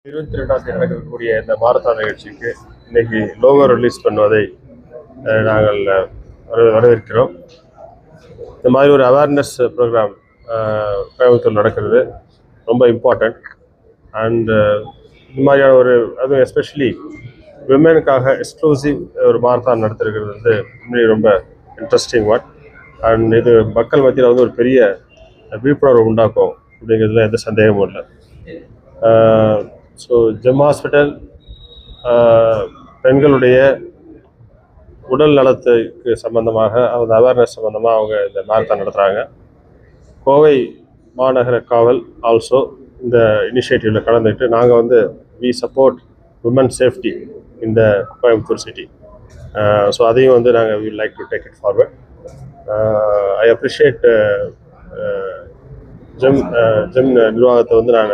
22ஆம் தேதி நடக்கக்கூடிய இந்த மாரத்தான் நிகழ்ச்சிக்கு இன்னைக்கு லோகோ ரிலீஸ் பண்ணுவதை நாங்கள் வரவேற்கிறோம். இந்த மாதிரி ஒரு அவேர்னஸ் ப்ரோக்ராம் கோயம்புத்தூர் நடக்கிறது ரொம்ப இம்பார்ட்டண்ட். அண்ட் இந்த மாதிரியான அதுவும் எஸ்பெஷலி விமெனுக்காக எக்ஸ்க்ளூசிவ் ஒரு மாரத்தான் நடத்திருக்கிறது உண்மையிலே ரொம்ப இன்ட்ரெஸ்டிங் ஒன். அண்ட் இது மக்கள் மத்தியில் ஒரு பெரிய விழிப்புணர்வு உண்டாக்கும் அப்படிங்கிறதுல எந்த சந்தேகமும் இல்லை. ஸோ ஜெம் ஹாஸ்பிட்டல் பெண்களுடைய உடல் நலத்துக்கு சம்பந்தமாக அந்த அவேர்னஸ் சம்பந்தமாக அவங்க இந்த மாரத்தான் நடத்துகிறாங்க. கோவை மாநகர காவல் ஆல்சோ இந்த இனிஷியேட்டிவில் கலந்துட்டு நாங்கள் வி சப்போர்ட் விமன் சேஃப்டி இந்த கோயம்புத்தூர் சிட்டி. ஸோ அதையும் நாங்கள் we like to take it forward. I appreciate GeM நிர்வாகத்தை நான்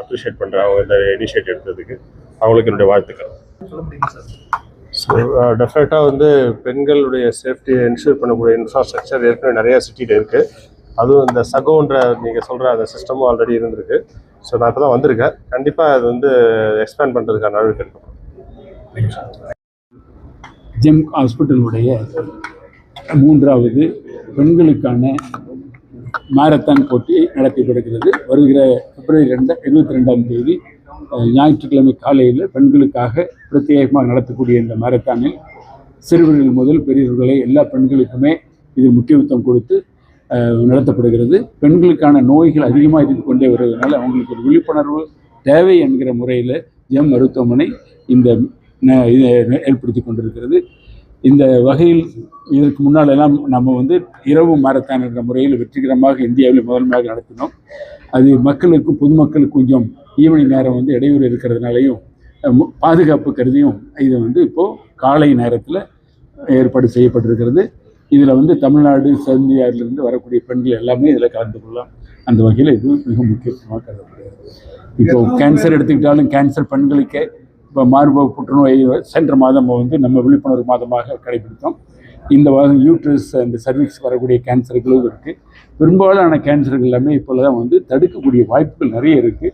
அப்ரிஷியேட் பண்ணுறேன். அவங்க இந்த இனிஷியேட்டிவ் எடுத்ததுக்கு அவங்களுக்கு என்னுடைய வாழ்த்துக்கள். ஸோ டெஃபினட்டாக பெண்களுடைய சேஃப்டியை என்ஷூர் பண்ணக்கூடிய இன்ஃப்ராஸ்ட்ரக்சர் ஏற்கனவே நிறையா சிட்டியில் இருக்குது. அதுவும் இந்த சகோன்ற நீங்கள் சொல்கிற அந்த சிஸ்டமும் ஆல்ரெடி இருந்திருக்கு. ஸோ நான் இப்போ தான் வந்திருக்கேன். கண்டிப்பாக அது எக்ஸ்பேண்ட் பண்ணுறதுக்கான நடவடிக்கை எடுக்கணும். ஜெம் ஹாஸ்பிட்டலுடைய 3வது பெண்களுக்கான மாரத்தான் போட்டி நடத்தப்படுகிறது. வருகிற பிப்ரவரி 22ஆம் தேதி ஞாயிற்றுக்கிழமை காலையில் பெண்களுக்காக பிரத்யேகமாக நடத்தக்கூடிய இந்த மாரத்தானில் சிறுவர்கள் முதல் பெரியவர்களை எல்லா பெண்களுக்குமே இது முக்கியத்துவம் கொடுத்து நடத்தப்படுகிறது. பெண்களுக்கான நோய்கள் அதிகமாக இருந்து கொண்டே வருவதனால அவங்களுக்கு ஒரு விழிப்புணர்வு தேவை என்கிற முறையில் ஜெம் மருத்துவமனை இதை ஏற்படுத்தி கொண்டிருக்கிறது. இந்த வகையில் இதற்கு முன்னாலெல்லாம் நம்ம இரவு மாரத்தான் என்ற முறையில் வெற்றிகரமாக இந்தியாவில் முதன்மையாக நடத்தினோம். அது மக்களுக்கும் பொதுமக்களுக்கு கொஞ்சம் ஈவினிங் நேரம் இடையூறு இருக்கிறதுனாலையும் பாதுகாப்பு கருதியும் இது இப்போது காலை நேரத்தில் ஏற்பாடு செய்யப்பட்டிருக்கிறது. இதில் தமிழ்நாடு இந்தியாவிலிருந்து வரக்கூடிய பெண்கள் எல்லாமே இதில் கலந்து கொள்ளலாம். அந்த வகையில் இது மிக முக்கியத்துவமாக கருதப்படுகிறது. இப்போது கேன்சர் எடுத்துக்கிட்டாலும் கேன்சர் பெண்களுக்கே இப்போ மார்பக புற்றுநோய் சென்ற மாதம் நம்ம விழிப்புணர்வு மாதமாக கடைபிடித்தோம். இந்த மாதம் யூட்ரஸ் அந்த சர்விக்ஸ் வரக்கூடிய கேன்சர்களும் இருக்குது. பெரும்பாலான கேன்சர்கள் எல்லாமே இப்போதான் தடுக்கக்கூடிய வாய்ப்புகள் நிறைய இருக்குது.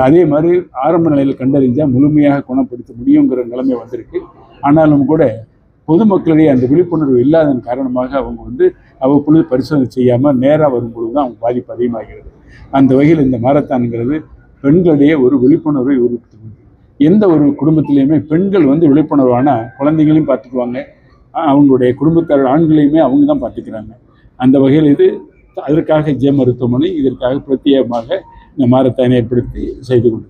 அதே மாதிரி ஆரம்ப நிலையில் கண்டறிஞ்சால் முழுமையாக குணப்படுத்த முடியுங்கிற நிலைமை வந்திருக்கு. ஆனாலும் கூட பொதுமக்களிடையே அந்த விழிப்புணர்வு இல்லாதன் காரணமாக அவங்க அவ்வப்பொழுது பரிசோதனை செய்யாமல் நேராக வரும்பொழுது தான் அவங்க பாதிப்பு அதிகமாகிறது. அந்த வகையில் இந்த மாரத்தான்ங்கிறது பெண்களிடையே ஒரு விழிப்புணர்வை உருவாக்குகிறது. எந்த ஒரு குடும்பத்திலையுமே பெண்கள் விழிப்புணர்வான குழந்தைகளையும் பார்த்துக்குவாங்க, அவங்களுடைய குடும்பத்தார் ஆண்களையுமே அவங்க தான் பார்த்துக்கிறாங்க. அந்த வகையில் அதற்காக ஜெம் மருத்துவமனை இதற்காக பிரத்யேகமாக இந்த மாரத்தானை ஏற்படுத்தி செய்து கொண்டு